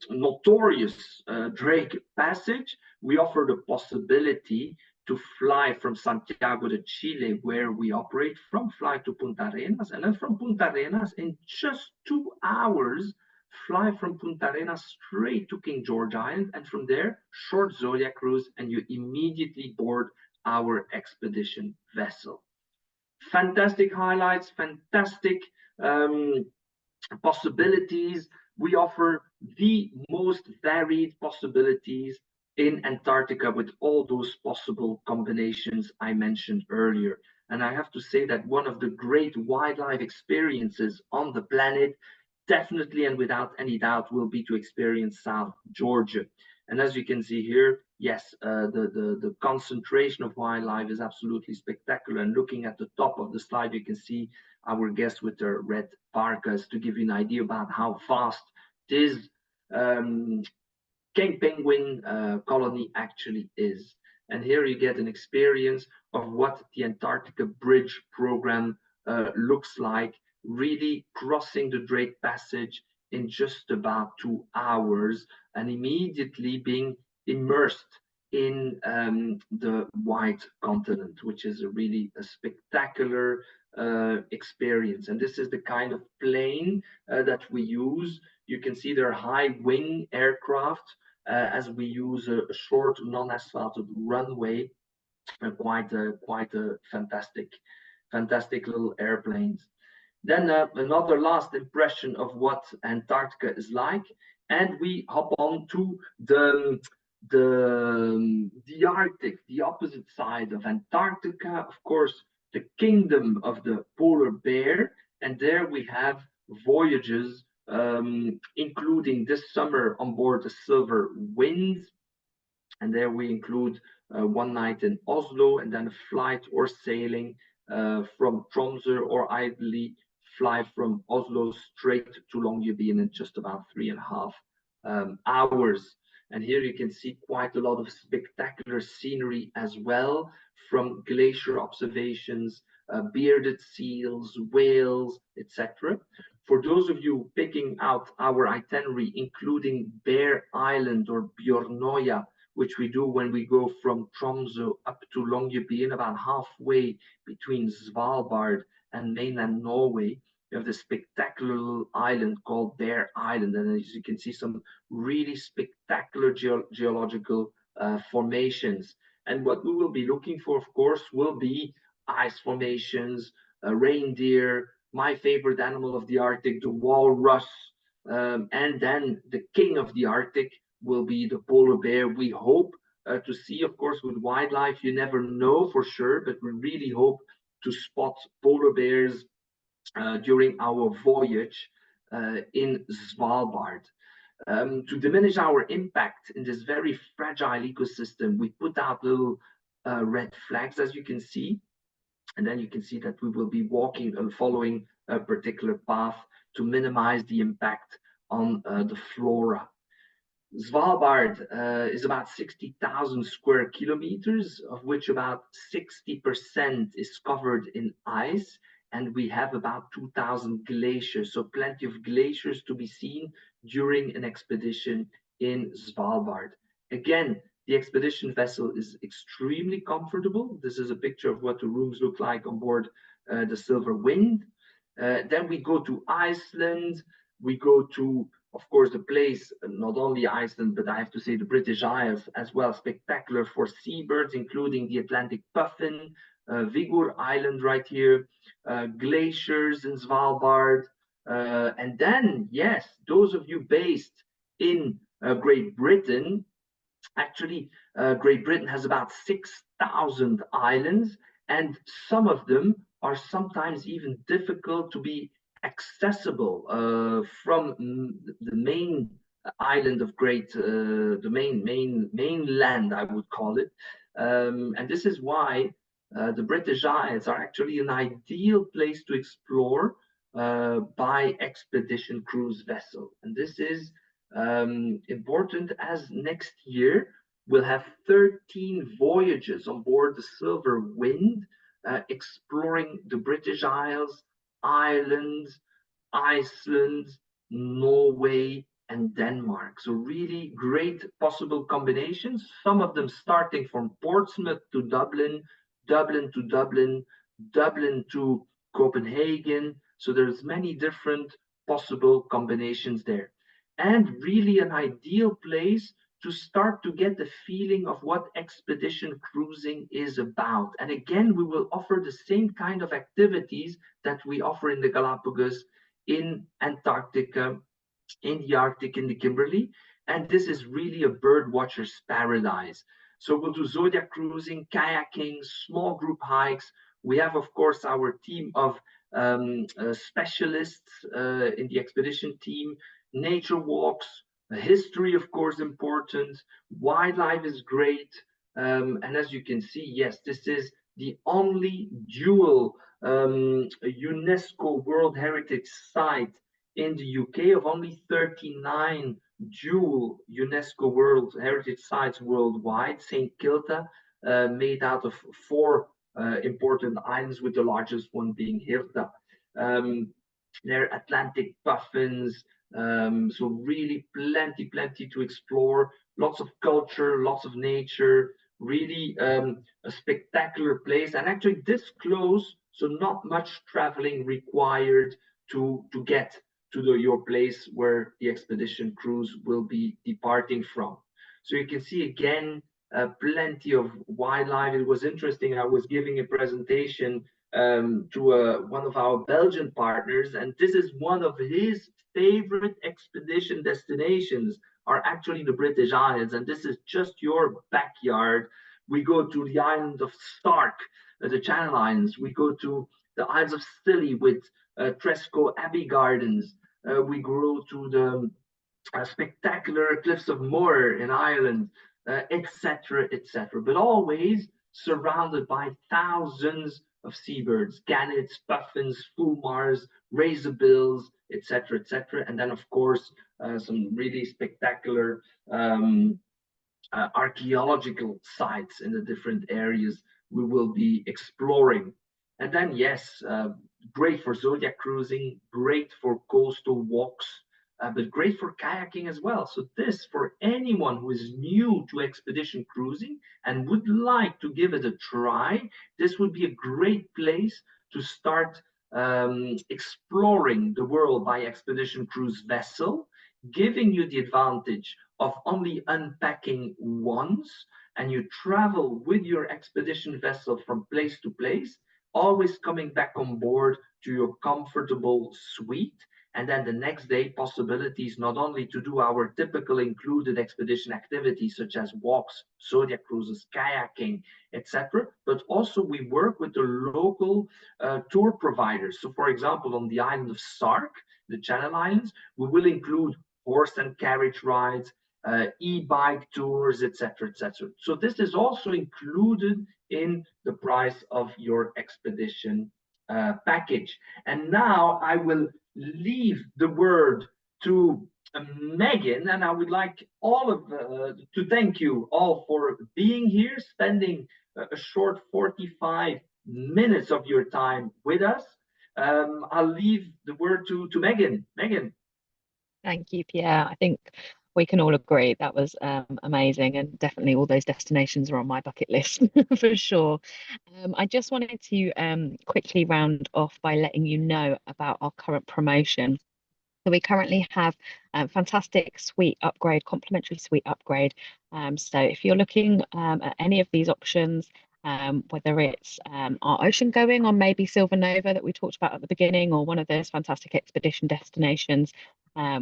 notorious Drake Passage. We offer the possibility to fly from Santiago de Chile, where we operate from, fly to Punta Arenas, and then from Punta Arenas in just 2 hours, fly from Punta Arenas straight to King George Island, and from there, short Zodiac cruise, and you immediately board our expedition vessel. Fantastic highlights, fantastic possibilities. We offer the most varied possibilities in Antarctica with all those possible combinations I mentioned earlier. And I have to say that one of the great wildlife experiences on the planet, definitely and without any doubt, will be to experience South Georgia. And as you can see here, yes, the concentration of wildlife is absolutely spectacular. And looking at the top of the slide, you can see our guests with their red parkas to give you an idea about how vast this king penguin colony actually is. And here you get an experience of what the Antarctica Bridge program looks like, really crossing the Drake Passage in just about 2 hours and immediately being immersed in the White Continent, which is really a spectacular experience. And this is the kind of plane that we use. You can see they're high wing aircraft as we use a short non-asphalted runway, quite a fantastic little airplanes. Then another last impression of what Antarctica is like, and we hop on to the Arctic, the opposite side of Antarctica, of course, the kingdom of the polar bear, and there we have voyages, including this summer on board the Silver Wind, and there we include one night in Oslo and then a flight or sailing from Tromsø, or ideally fly from Oslo straight to Longyearbyen in just about 3.5 hours. And here you can see quite a lot of spectacular scenery as well, from glacier observations, bearded seals, whales, etc. For those of you picking out our itinerary, including Bear Island or Bjørnøya, which we do when we go from Tromsø up to Longyearbyen, about halfway between Svalbard and mainland Norway. You have this spectacular little island called Bear Island, and as you can see, some really spectacular geological formations. And what we will be looking for, of course, will be ice formations, reindeer, my favorite animal of the Arctic, the walrus, and then the king of the Arctic will be the polar bear. We hope to see, of course, with wildlife, you never know for sure, but we really hope to spot polar bears during our voyage in Svalbard. To diminish our impact in this very fragile ecosystem, we put out little red flags, as you can see, and then you can see that we will be walking and following a particular path to minimize the impact on the flora. Svalbard is about 60,000 square kilometers, of which about 60% is covered in ice, and we have about 2,000 glaciers, so plenty of glaciers to be seen during an expedition in Svalbard. Again, the expedition vessel is extremely comfortable. This is a picture of what the rooms look like on board the Silver Wind. Then we go to Iceland. We go to, of course, the place, not only Iceland, but I have to say the British Isles as well, spectacular for seabirds, including the Atlantic puffin, Vigor Island right here, glaciers in Svalbard. And then, yes, those of you based in Great Britain, actually, Great Britain has about 6,000 islands, and some of them are sometimes even difficult to be accessible from the main island of the mainland, I would call it. And this is why the British Isles are actually an ideal place to explore by expedition cruise vessel. And this is important, as next year we'll have 13 voyages on board the Silver Wind, exploring the British Isles, Ireland, Iceland, Norway, and Denmark. So really great possible combinations, some of them starting from Portsmouth to Dublin, Dublin to Dublin, Dublin to Copenhagen. So there's many different possible combinations there. And really an ideal place to start to get the feeling of what expedition cruising is about. And again, we will offer the same kind of activities that we offer in the Galapagos, in Antarctica, in the Arctic, in the Kimberley. And this is really a bird watcher's paradise. So we'll do zodiac cruising, kayaking, small group hikes. We have, of course, our team of specialists in the expedition team, nature walks, history, of course, important. Wildlife is great. And as you can see, yes, this is the only dual UNESCO World Heritage Site in the UK, of only 39 dual UNESCO World Heritage Sites worldwide. St. Kilda, made out of 4 important islands, with the largest one being Hirda. There are Atlantic puffins, So really plenty to explore, lots of culture, lots of nature, really a spectacular place, and actually this close, so not much traveling required to get to your place where the expedition cruise will be departing from. So you can see again plenty of wildlife. It was interesting. I was giving a presentation to one of our Belgian partners, and this is one of his favorite expedition destinations are actually the British Isles, and this is just your backyard. We go to the island of Stark, the Channel Islands. We go to the Isles of Scilly with Tresco Abbey Gardens. We go to the spectacular cliffs of Moher in Ireland, etc., etc. But always surrounded by thousands of seabirds, gannets, puffins, fulmars, razorbills, etc., etc. And then, of course, some really spectacular archaeological sites in the different areas we will be exploring. And then, yes, great for zodiac cruising, great for coastal walks, but great for kayaking as well. So this, for anyone who is new to expedition cruising and would like to give it a try, this would be a great place to start exploring the world by expedition cruise vessel, giving you the advantage of only unpacking once, and you travel with your expedition vessel from place to place, always coming back on board to your comfortable suite. And then the next day, possibilities not only to do our typical included expedition activities such as walks, zodiac cruises, kayaking, etc., but also we work with the local tour providers. So, for example, on the island of Sark, the Channel Islands, we will include horse and carriage rides, e-bike tours, etc., etc. So this is also included in the price of your expedition package. And now I will leave the word to Megan, and I would like all of to thank you all for being here, spending a short 45 minutes of your time with us. I'll leave the word to Megan. Megan. Thank you, Pierre. I think we can all agree that was amazing, and definitely all those destinations are on my bucket list for sure. I just wanted to quickly round off by letting you know about our current promotion. So we currently have a fantastic suite upgrade, complimentary suite upgrade. So if you're looking at any of these options, whether it's our ocean going on maybe Silver Nova that we talked about at the beginning, or one of those fantastic expedition destinations,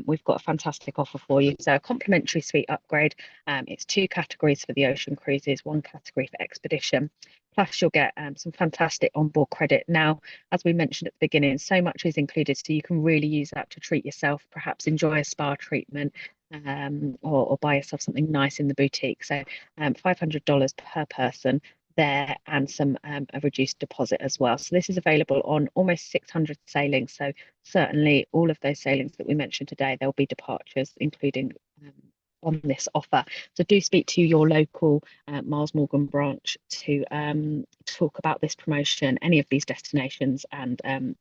we've got a fantastic offer for you. So a complimentary suite upgrade, it's 2 categories for the ocean cruises, 1 category for expedition. Plus you'll get some fantastic onboard credit. Now, as we mentioned at the beginning, so much is included, so you can really use that to treat yourself, perhaps enjoy a spa treatment, or buy yourself something nice in the boutique. So $500 per person there, and some a reduced deposit as well. So this is available on almost 600 sailings. So certainly all of those sailings that we mentioned today, there'll be departures including on this offer. So do speak to your local Miles Morgan branch to talk about this promotion, any of these destinations, and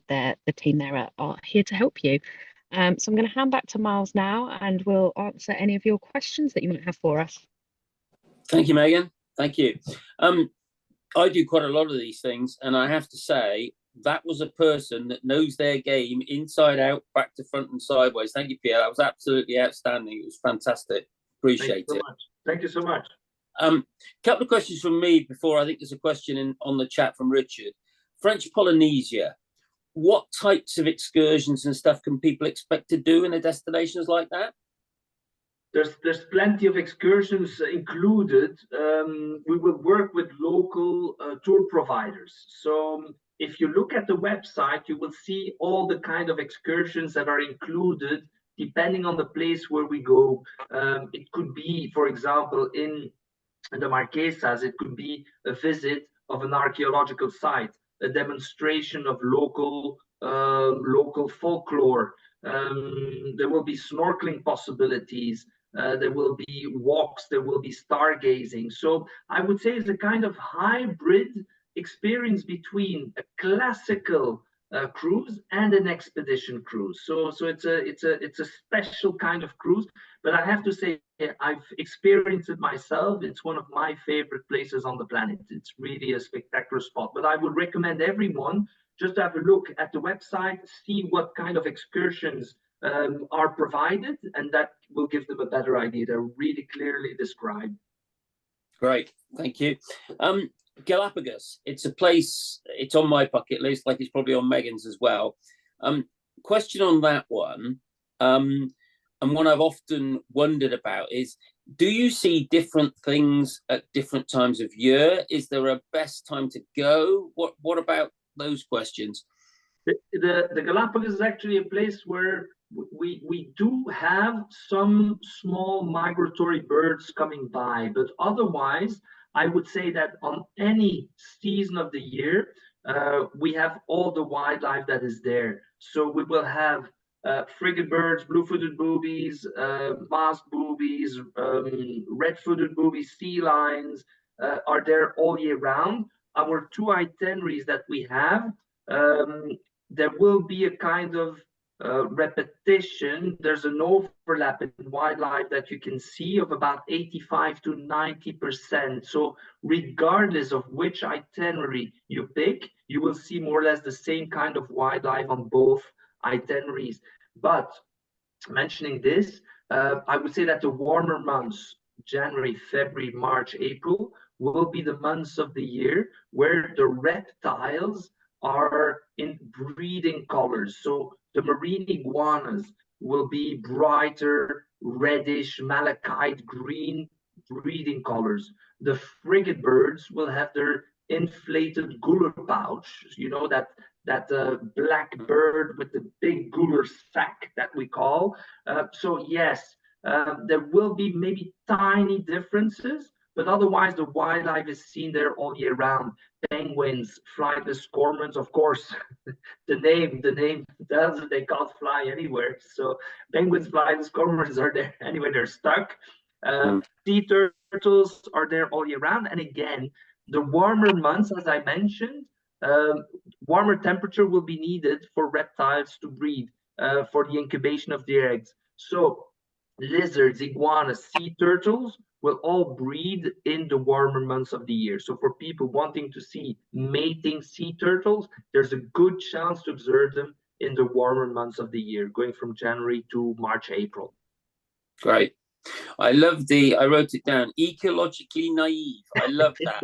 the team there are here to help you. So I'm going to hand back to Miles now, and we'll answer any of your questions that you might have for us. Thank you, Megan. Thank you. I do quite a lot of these things, and I have to say that was a person that knows their game inside out, back to front and sideways. Thank you, Pierre. That was absolutely outstanding. It was fantastic. Appreciate it. Thank you so much. Couple of questions from me before. I think there's a question on the chat from Richard. French Polynesia. What types of excursions and stuff can people expect to do in a destinations like that? There's plenty of excursions included. We will work with local tour providers. So if you look at the website, you will see all the kind of excursions that are included depending on the place where we go. It could be, for example, in the Marquesas, it could be a visit of an archaeological site, a demonstration of local folklore. There will be snorkeling possibilities. There will be walks, there will be stargazing. So I would say it's a kind of hybrid experience between a classical cruise and an expedition cruise. So it's a special kind of cruise. But I have to say, I've experienced it myself. It's one of my favorite places on the planet. It's really a spectacular spot. But I would recommend everyone just have a look at the website, see what kind of excursions are provided, and that will give them a better idea. They're really clearly described. Great, thank you. Galapagos, it's a place, it's on my bucket list, like it's probably on Megan's as well. Question on that one, and one I've often wondered about is, do you see different things at different times of year? Is there a best time to go? What about those questions? The Galapagos is actually a place where we do have some small migratory birds coming by, but otherwise, I would say that on any season of the year, we have all the wildlife that is there. So we will have frigate birds, blue-footed boobies, masked boobies, red-footed boobies, sea lions are there all year round. Our two itineraries that we have, there will be a kind of repetition. There's an overlap in wildlife that you can see of about 85 to 90%. So regardless of which itinerary you pick, you will see more or less the same kind of wildlife on both itineraries. But mentioning this, I would say that the warmer months, January, February, March, April, will be the months of the year where the reptiles are in breeding colors. So the marine iguanas will be brighter, reddish, malachite green breeding colors. The frigate birds will have their inflated gular pouch, you know, that black bird with the big gular sac that we call. So yes, there will be maybe tiny differences, but otherwise the wildlife is seen there all year round. Penguins, flightless cormorants, of course. the name tells that they can't fly anywhere. So penguins, flightless cormorants are there anyway. They're stuck. Sea turtles are there all year round. And again, the warmer months, as I mentioned, warmer temperature will be needed for reptiles to breed, for the incubation of the eggs. So lizards, iguanas, sea turtles will all breed in the warmer months of the year. So for people wanting to see mating sea turtles, there's a good chance to observe them in the warmer months of the year, going from January to March, April. Great. I love I wrote it down, ecologically naive. I love that.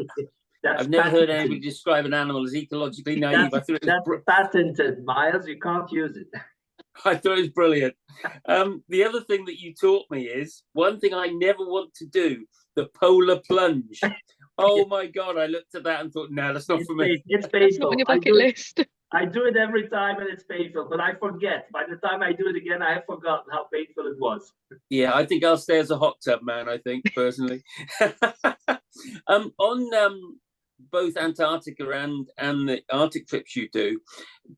I've never heard anybody describe an animal as ecologically naive. That's patented, Miles. You can't use it. I thought it was brilliant. The other thing that you taught me is one thing I never want to do, the polar plunge. Oh my God, I looked at that and thought, no, that's not for me. It's painful. On your bucket list. I do it every time and it's painful, but I forget. By the time I do it again, I have forgotten how painful it was. Yeah, I think I'll stay as a hot tub man, I think, personally. On both Antarctica and the Arctic trips you do,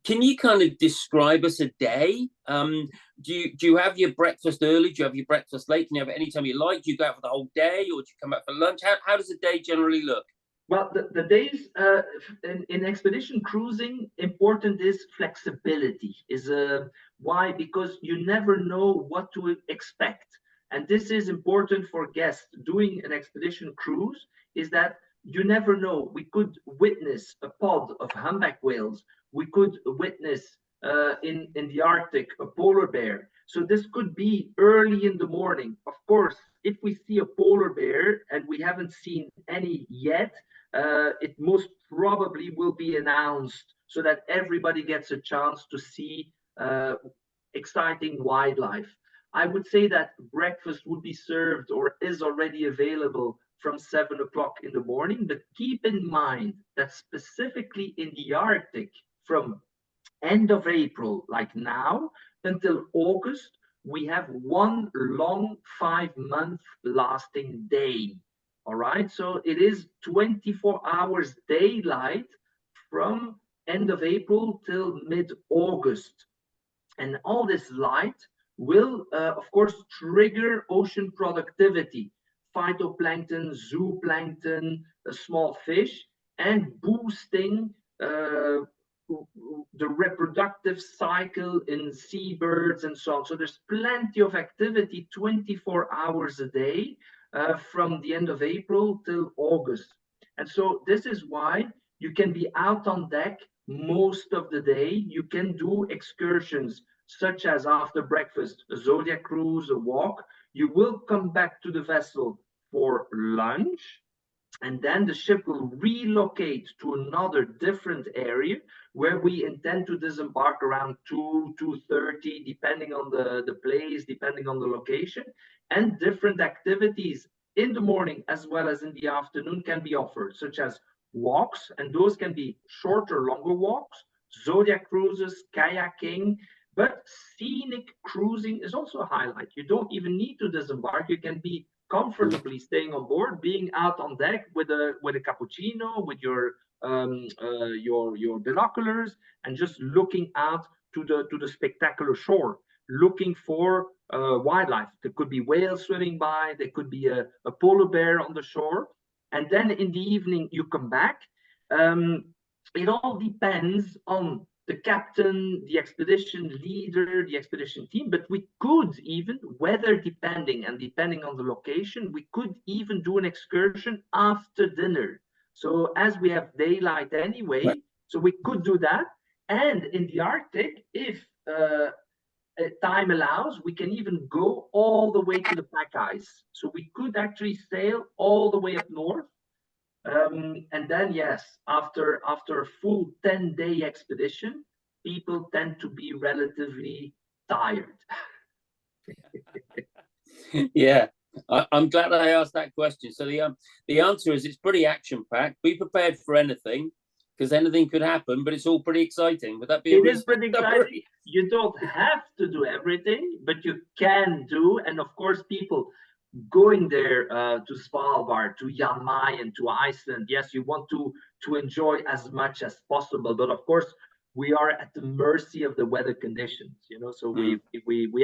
can you kind of describe us a day? Do you have your breakfast early? Do you have your breakfast late? Can you have it any time you like? Do you go out for the whole day, or do you come back for lunch? How does a day generally look? Well, the days in expedition cruising, important is flexibility. Why? Because you never know what to expect. And this is important for guests doing an expedition cruise, is that you never know. We could witness a pod of humpback whales. We could witness in the Arctic a polar bear. So this could be early in the morning. Of course, if we see a polar bear and we haven't seen any yet, it most probably will be announced so that everybody gets a chance to see exciting wildlife. I would say that breakfast would be served or is already available from 7 o'clock in the morning, but keep in mind that specifically in the Arctic, from end of April, like now, until August, we have one long 5-month lasting day. All right, so it is 24 hours daylight from end of April till mid-August. And all this light will, of course, trigger ocean productivity, phytoplankton, zooplankton, small fish, and boosting the reproductive cycle in seabirds and so on. So there's plenty of activity 24 hours a day from the end of April till August. And so this is why you can be out on deck most of the day. You can do excursions such as after breakfast, a zodiac cruise, a walk. You will come back to the vessel for lunch, and then the ship will relocate to another different area where we intend to disembark around 2:30, depending on the place, depending on the location. And different activities in the morning as well as in the afternoon can be offered, such as walks, and those can be shorter, longer walks, zodiac cruises, kayaking. But scenic cruising is also a highlight. You don't even need to disembark. You can be comfortably staying on board, being out on deck with a cappuccino, with your binoculars, and just looking out to the spectacular shore, looking for wildlife. There could be whales swimming by, there could be a polar bear on the shore, and then in the evening you come back. It all depends on the captain, the expedition leader, the expedition team, but we could even, weather depending and depending on the location, we could even do an excursion after dinner. So as we have daylight anyway, so we could do that. And in the Arctic, if time allows, we can even go all the way to the pack ice. So we could actually sail all the way up north. And then, yes, after a full 10-day expedition, people tend to be relatively tired. Yeah, I'm glad I asked that question. So the answer is it's pretty action-packed. Be prepared for anything, because anything could happen, but it's all pretty exciting. Would that be? It is pretty exciting. You don't have to do everything, but you can do. And of course, people going there to Svalbard, to Jan Mayen, to Iceland, yes, you want to enjoy as much as possible, but of course we are at the mercy of the weather conditions, so we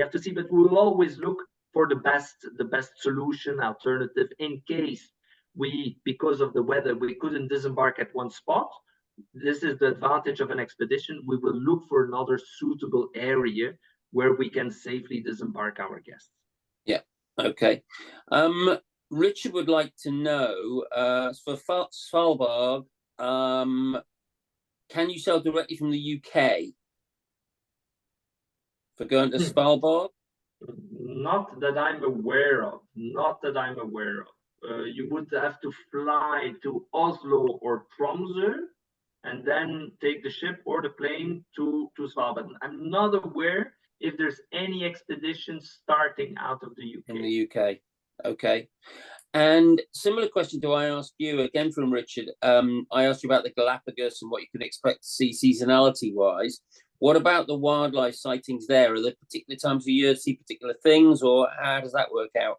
have to see, but we will always look for the best solution, alternative, in case because of the weather we couldn't disembark at one spot. This is the advantage of an expedition. We will look for another suitable area where we can safely disembark our guests. Yeah. Okay. Richard would like to know, for Svalbard, can you sail directly from the UK for going to Svalbard? Not that I'm aware of. Not that I'm aware of. You would have to fly to Oslo or Tromsø and then take the ship or the plane to Svalbard. I'm not aware if there's any expedition starting out of the UK. In the UK. Okay. And similar question do I ask you, again from Richard. I asked you about the Galapagos and what you can expect to see seasonality-wise. What about the wildlife sightings there? Are there particular times of year to see particular things, or how does that work out?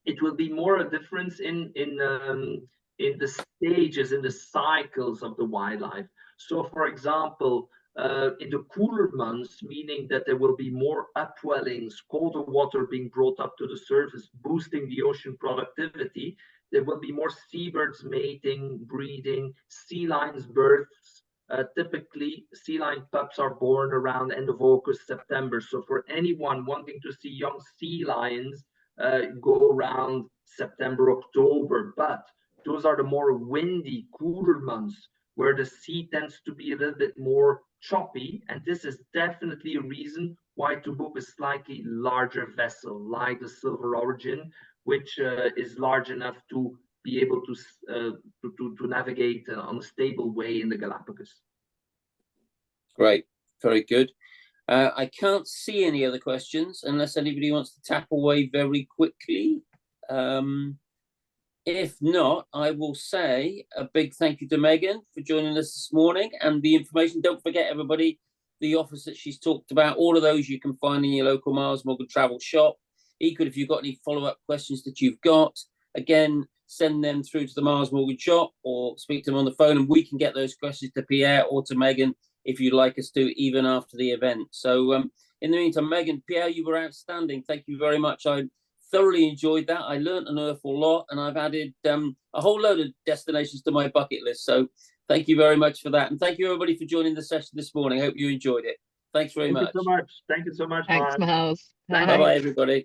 It will be more a difference in the stages, in the cycles of the wildlife. So, for example, in the cooler months, meaning that there will be more upwellings, colder water being brought up to the surface, boosting the ocean productivity. There will be more seabirds mating, breeding, sea lions births. Typically, sea lion pups are born around end of August, September. So for anyone wanting to see young sea lions, go around September, October. But those are the more windy, cooler months, where the sea tends to be a little bit more choppy, and this is definitely a reason why to book a slightly larger vessel like the Silver Origin, which is large enough to be able to navigate on a stable way in the Galapagos. Great, very good. I can't see any other questions unless anybody wants to tap away very quickly. If not, I will say a big thank you to Megan for joining us this morning and the information. Don't forget, everybody, the offers that she's talked about, all of those you can find in your local Miles Morgan travel shop. Equally, if you've got any follow-up questions that you've got, again, send them through to the Miles Morgan shop or speak to them on the phone, and we can get those questions to Pierre or to Megan if you'd like us to, even after the event. So in the meantime, Megan, Pierre, you were outstanding. Thank you very much. I thoroughly enjoyed that. I learned an awful lot, and I've added a whole load of destinations to my bucket list. So thank you very much for that. And thank you, everybody, for joining the session this morning. Hope you enjoyed it. Thanks very much. Thank you so much. Thank you so much, Thanks, Miles. Miles. Thank Bye-bye, Bye. everybody.